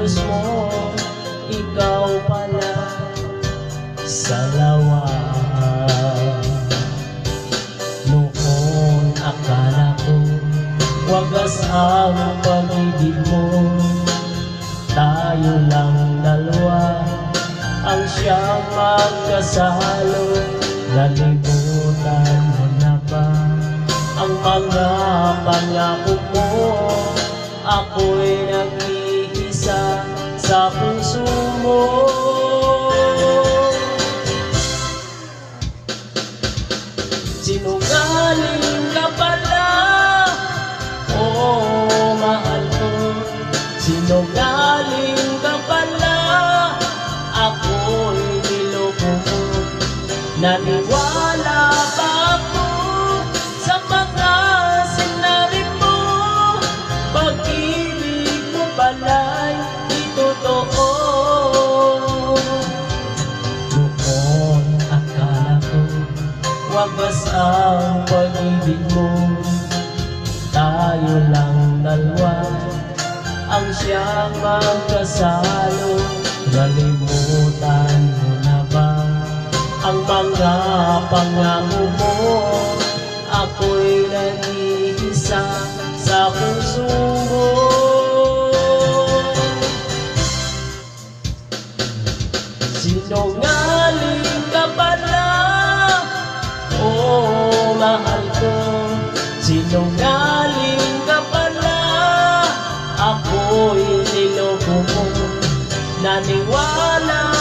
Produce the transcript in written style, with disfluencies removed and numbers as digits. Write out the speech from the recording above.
kilos mo, ikaw pala sa lawa. Noon akala ko wagas ang pag-ibig mo, tayo lang dalawa ang siyang magkasalo. Nalimutan mo na ba ang mga pangako mo? Ako'y nag-iisa sa puso mo. Sinungaling ka pala, oh mahal ko. Sinungaling ka pala, ako'y niloko mo. Naniwala ba ako sa mga sinabi mo? Pag-ibig mo pala'y di totoo. Noon akala ko wagas ang pag-ibig mo, tayo lang dalawa ang siyang magkasalo. Nalimutan mo na ba ang mga pangako mo? Ako'y nag-iisa sa puso mo. Sinungaling ka pala, oh mahal ko. Sinungaling ka pala, ako'y niloko mo. Naniwala